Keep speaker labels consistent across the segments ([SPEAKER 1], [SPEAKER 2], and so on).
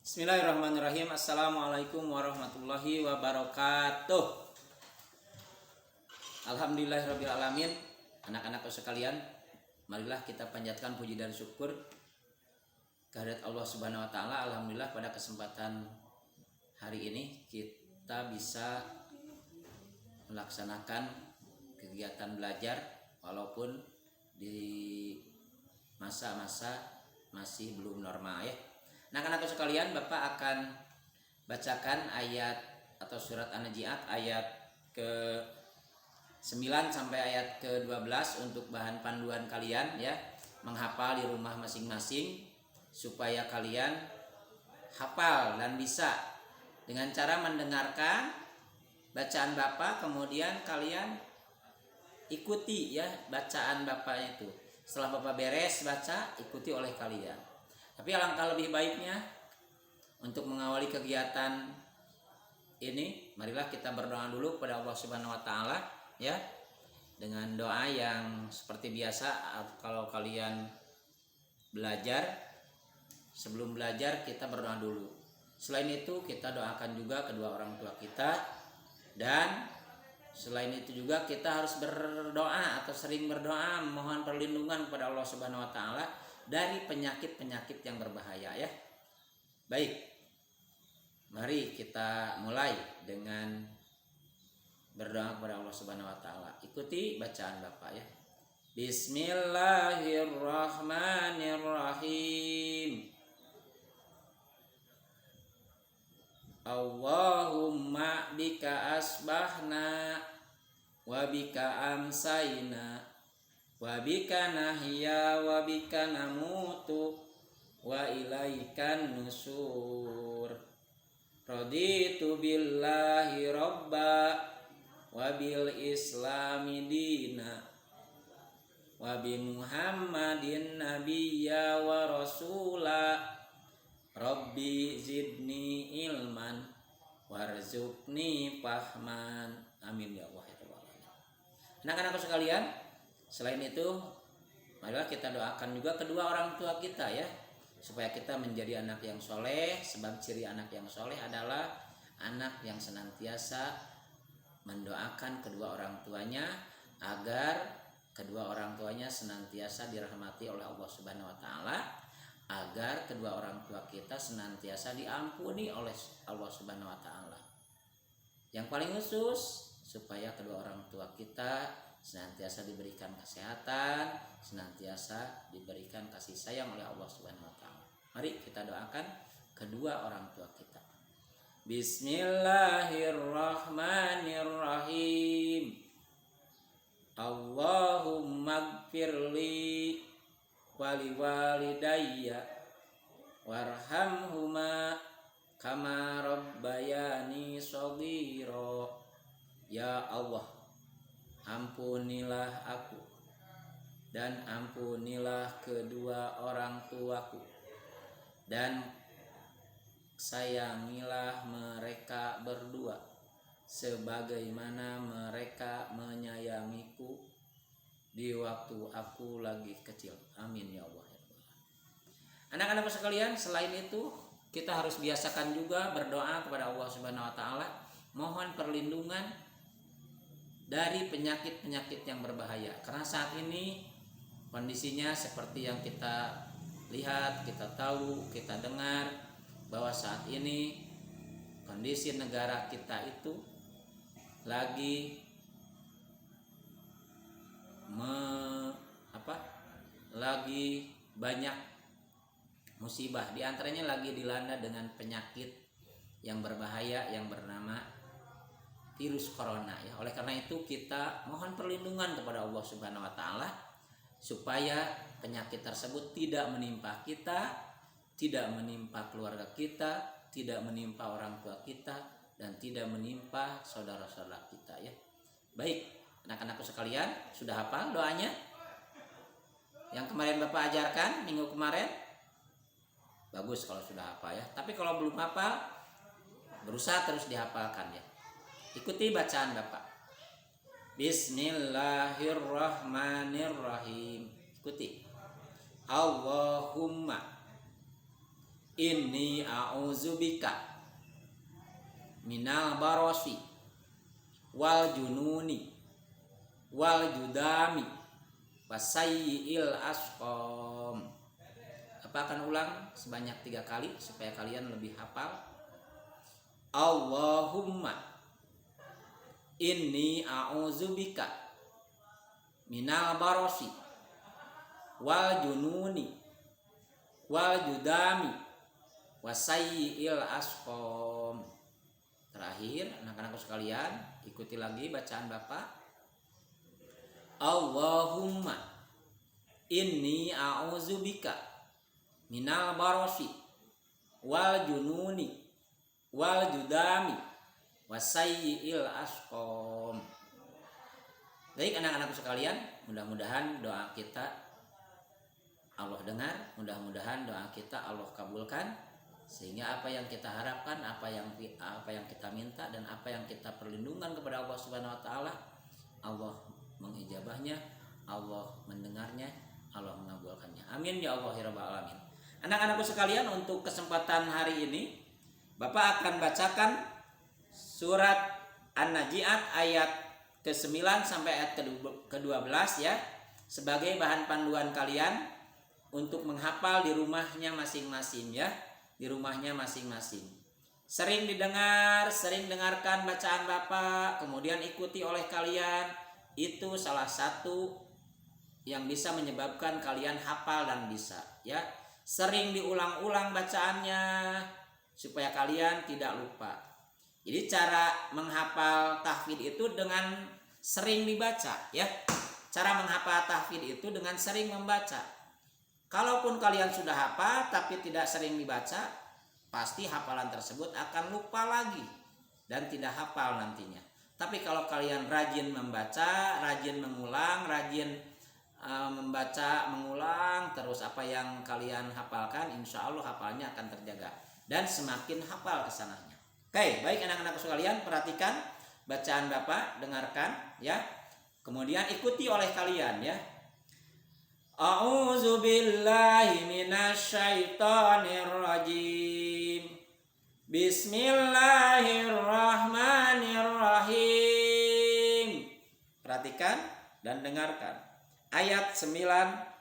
[SPEAKER 1] Bismillahirrahmanirrahim. Assalamualaikum warahmatullahi wabarakatuh. Alhamdulillahirrabbilalamin. Anak-anakku sekalian, marilah kita panjatkan puji dan syukur kehadirat Allah Subhanahu wa taala. Alhamdulillah pada kesempatan hari ini kita bisa melaksanakan kegiatan belajar walaupun di masa-masa masih belum normal ya. Anak-anakku sekalian, Bapak akan bacakan ayat atau surat An-Nazi'at ayat ke-9 sampai ayat ke-12 untuk bahan panduan kalian ya, menghafal di rumah masing-masing supaya kalian hafal dan bisa dengan cara mendengarkan bacaan Bapak, kemudian kalian ikuti ya bacaan Bapak itu. Setelah Bapak beres baca, ikuti oleh kalian. Tapi alangkah lebih baiknya untuk mengawali kegiatan ini, marilah kita berdoa dulu kepada Allah Subhanahu wa taala ya. Dengan doa yang seperti biasa kalau kalian belajar, sebelum belajar kita berdoa dulu. Selain itu kita doakan juga kedua orang tua kita, dan selain itu juga kita harus berdoa atau sering berdoa mohon perlindungan kepada Allah Subhanahu wa taala dari penyakit-penyakit yang berbahaya ya. Baik, mari kita mulai dengan berdoa kepada Allah Subhanahu wa taala. Ikuti bacaan Bapak ya. Bismillahirrahmanirrahim. Allahumma bika asbahna wa bika amsayna wa bika nahya wa bika namutu wa ilaikan nusur. Raditu billahi robba wa bil islami dina wa bi muhammadin nabiyya wa rasula. Rabbi zidni ilman warzuqni fahman. Amin ya Allah ya Rabbal alamin. Anak-anakku sekalian, selain itu marilah kita doakan juga kedua orang tua kita ya, supaya kita menjadi anak yang soleh. Sebab ciri anak yang soleh adalah anak yang senantiasa mendoakan kedua orang tuanya agar kedua orang tuanya senantiasa dirahmati oleh Allah Subhanahu wa taala, agar kedua orang tua kita senantiasa diampuni oleh Allah Subhanahu wa taala. Yang paling khusus supaya kedua orang tua kita senantiasa diberikan kesehatan, senantiasa diberikan kasih sayang oleh Allah Subhanahu wa taala. Mari kita doakan kedua orang tua kita. Bismillahirrahmanirrahim. Allahumma gfirli wali walidayya warhamhuma kama rabbayani shaghira. Ya Allah, ampunilah aku dan ampunilah kedua orang tuaku, dan sayangilah mereka berdua sebagaimana mereka menyayangiku di waktu aku lagi kecil. Amin ya Allah. Anak-anakku sekalian, selain itu kita harus biasakan juga berdoa kepada Allah Subhanahu wa taala, mohon perlindungan dari penyakit-penyakit yang berbahaya. Karena saat ini kondisinya seperti yang kita lihat, kita tahu, kita dengar bahwa saat ini kondisi negara kita itu lagi lagi banyak musibah, di antaranya lagi dilanda dengan penyakit yang berbahaya yang bernama virus corona ya. Oleh karena itu kita mohon perlindungan kepada Allah Subhanahu wa taala supaya penyakit tersebut tidak menimpa kita, tidak menimpa keluarga kita, tidak menimpa orang tua kita, dan tidak menimpa saudara-saudara kita ya. Baik, anak-anakku sekalian, sudah hafal doanya yang kemarin Bapak ajarkan minggu kemarin? Bagus kalau sudah hafal ya. Tapi kalau belum hafal, berusaha terus dihafalkan ya. Ikuti bacaan Bapak. Bismillahirrahmanirrahim. Ikuti. Allahumma Inni a'udzubika minal barosi wal jununi wal judami wasayyi'il asqam. Apa akan ulang sebanyak 3 kali supaya kalian lebih hafal. Allahumma inni a'udzubika minal barosi wal jununi wal judami wasayyi'il asqam. Terakhir, anak-anakku sekalian, ikuti lagi bacaan Bapak. Allahumma inni a'udzubika minal barosi wal jununi wal judami wasayyi'il asqam. Baik anak-anakku sekalian, mudah-mudahan doa kita Allah dengar, mudah-mudahan doa kita Allah kabulkan, sehingga apa yang kita harapkan, apa yang kita minta dan apa yang kita perlindungan kepada Allah Subhanahu wa taala, Allah mengijabahnya, Allah mendengarnya, Allah mengabulkannya. Amin ya Allah ya rabbal alamin. Anak-anakku sekalian, untuk kesempatan hari ini Bapak akan bacakan surat An-Naji'at ayat ke-9 sampai ayat ke-12 ya, sebagai bahan panduan kalian untuk menghafal di rumahnya masing-masing ya, di rumahnya masing-masing. Sering didengar, sering dengarkan bacaan Bapak, kemudian ikuti oleh kalian. Itu salah satu yang bisa menyebabkan kalian hafal dan bisa ya. Sering diulang-ulang bacaannya supaya kalian tidak lupa. Jadi cara menghafal tahfidz itu dengan sering dibaca ya. Cara menghafal tahfidz itu dengan sering membaca. Kalaupun kalian sudah hafal tapi tidak sering dibaca, pasti hafalan tersebut akan lupa lagi dan tidak hafal nantinya. Tapi kalau kalian rajin membaca, rajin mengulang, rajin membaca, mengulang terus apa yang kalian hafalkan, insya Allah hafalnya akan terjaga dan semakin hafal kesananya. Oke, baik anak-anak sekalian, perhatikan bacaan Bapak, dengarkan ya. Kemudian ikuti oleh kalian ya. A'udzu billahi minasyaitonir rajim. Bismillahirrahmanirrahim. Perhatikan dan dengarkan ayat 9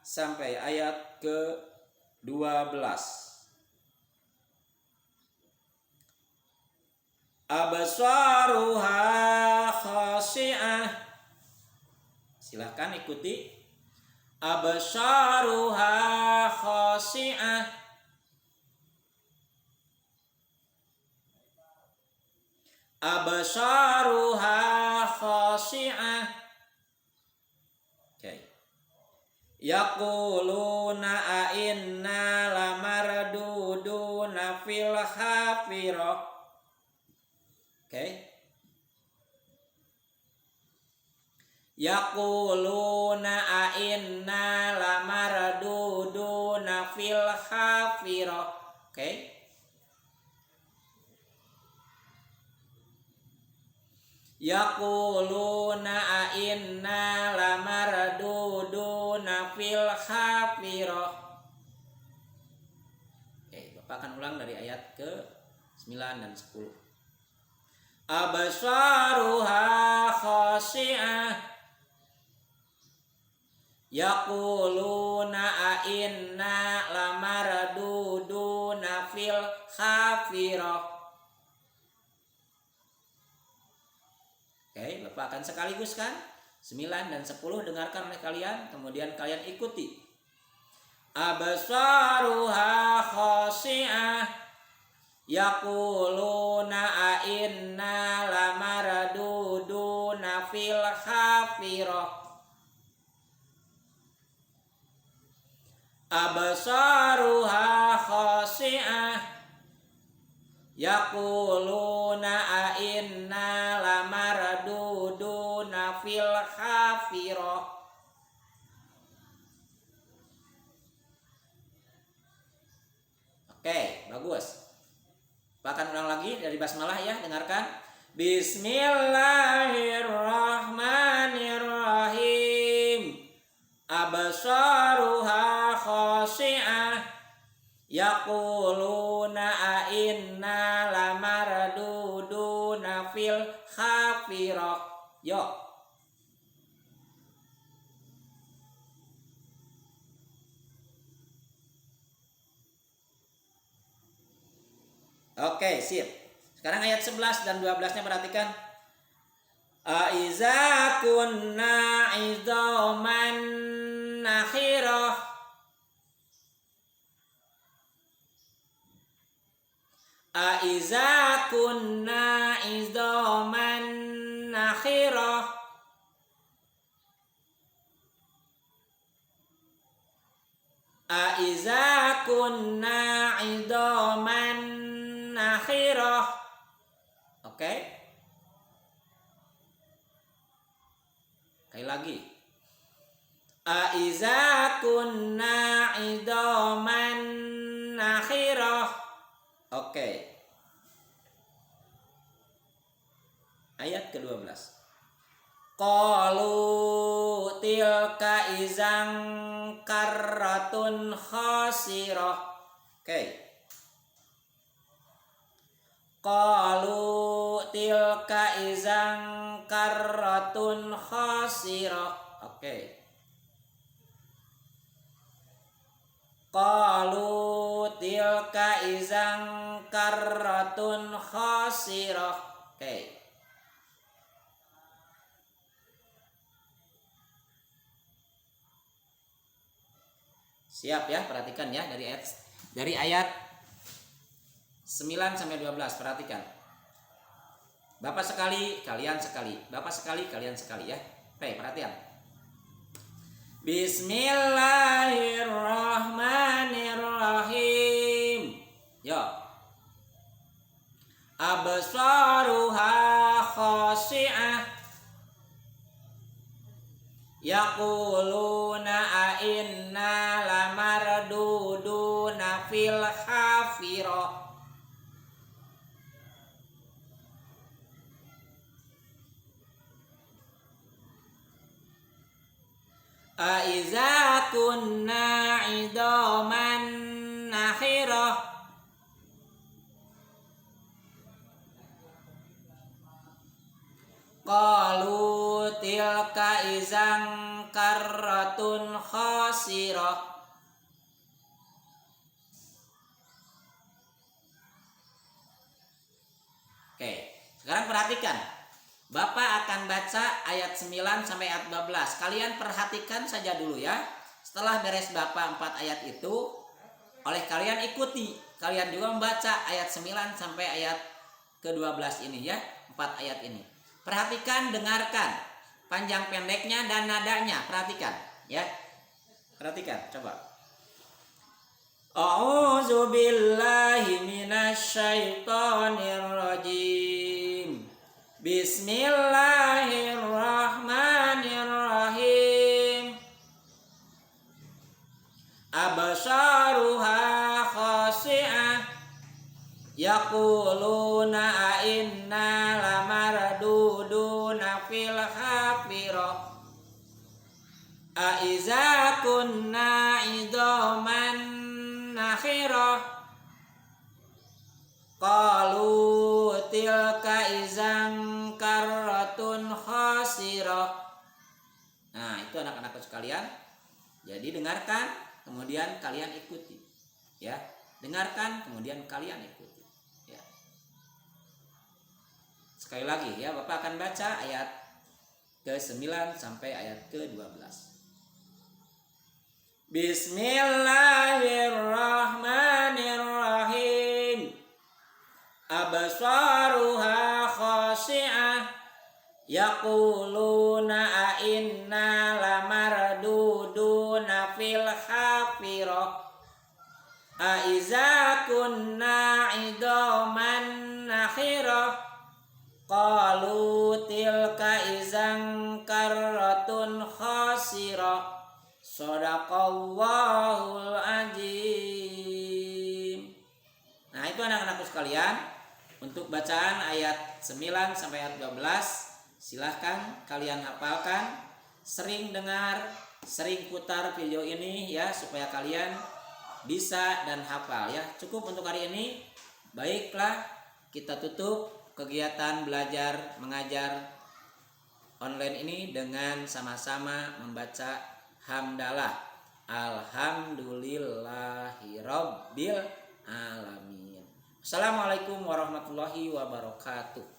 [SPEAKER 1] sampai ayat ke-12. Absaruha khashi'ah. Silahkan ikuti. Absaruha khashi'ah. Absaruha khashi'ah. Okay. Yaquluna a inna lamarduduna fil hafirah. Okay. Yaquluna a inna lamarduduna fil hafirah. Okay. Yaquluna a inna lamarduduna fil hafirah. Oke, Bapak akan ulang dari ayat ke-9 dan 10. Absaruha khashi'ah. Yaquluna a inna lamarduduna fil hafirah. Oke, Bapak akan sekaligus kan 9 dan 10 dengarkan oleh kalian, kemudian kalian ikuti. Absaruha khashi'ah. Yaquluna a inna lamarduduna fil hafirah. Absaruha khashi'ah. Yaquluna a inna lamarduduna fil hafirah. Oke, bagus. Bahkan ulang lagi dari basmalah ya, dengarkan. Bismillahirrahmanirrahim. Absaruha khashi'ah. Yaquluna inna lamarduduna fil hafirah. Yo. Oke, sip. Sekarang ayat 11 dan 12-nya perhatikan. Aiza kunna idzaman nakhirah. Aiza kunna idzaman nakhirah. Aiza kunna idzaman nakhirah. Oke. Sekali lagi. Aiza kunna idzaman nakhirah. Oke. Ayat ke-12. Qalu tilka izang karratun khasirah. Oke. Qalu tilka izang karratun khasirah. Oke. Qalu tilka izang karratun khasirah. Oke. Siap ya, perhatikan ya dari ayat 9 sampai 12, perhatikan. Bapak sekali, kalian sekali. Bapak sekali, kalian sekali ya. Baik, perhatian. Bismillahirrahmanirrahim. Yo. Absaruha khashi'ah. Yaquluna a inna lamarduduna fil hafirah. Aiza kunna idzaman nakhirah. Qalu tilka izang karratun khasirah. Oke, sekarang perhatikan. Bapak akan baca ayat 9 sampai ayat 12. Kalian perhatikan saja dulu ya. Setelah beres Bapak 4 ayat itu, oleh kalian ikuti. Kalian juga membaca ayat 9 sampai ayat ke-12 ini ya, 4 ayat ini. Perhatikan, dengarkan panjang pendeknya dan nadanya. Perhatikan ya. Perhatikan, coba. A'udzu billahi minasyaitonir rajim. Bismillahirrahmanirrahim. Absaruha khashi'ah. Yaquluna a inna lamarduduna fil hafirah. Aiza kunna idzaman nakhirah. Qalu tilka izang karratun khasirah. Nah, itu anak-anakku sekalian. Jadi dengarkan, kemudian kalian ikuti. Ya, dengarkan, kemudian kalian ikuti. Ya. Sekali lagi ya, Bapak akan baca ayat ke-9 sampai ayat ke-12. Bismillahirrahmanirrahim. Absaruha khashi'ah. Yaquluna a inna lamarduduna fil hafirah. Aiza kunna idzaman nakhirah. Qalu tilka izang karratun khasirah. Shadaqallahul azim. Nah, itu anak-anakku sekalian, untuk bacaan ayat 9 sampai ayat 12 silahkan kalian hafalkan, sering dengar, sering putar video ini ya, supaya kalian bisa dan hafal ya. Cukup untuk hari ini. Baiklah, kita tutup kegiatan belajar mengajar online ini dengan sama-sama membaca hamdalah. Alhamdulillahirabbil alamin. Assalamualaikum warahmatullahi wabarakatuh.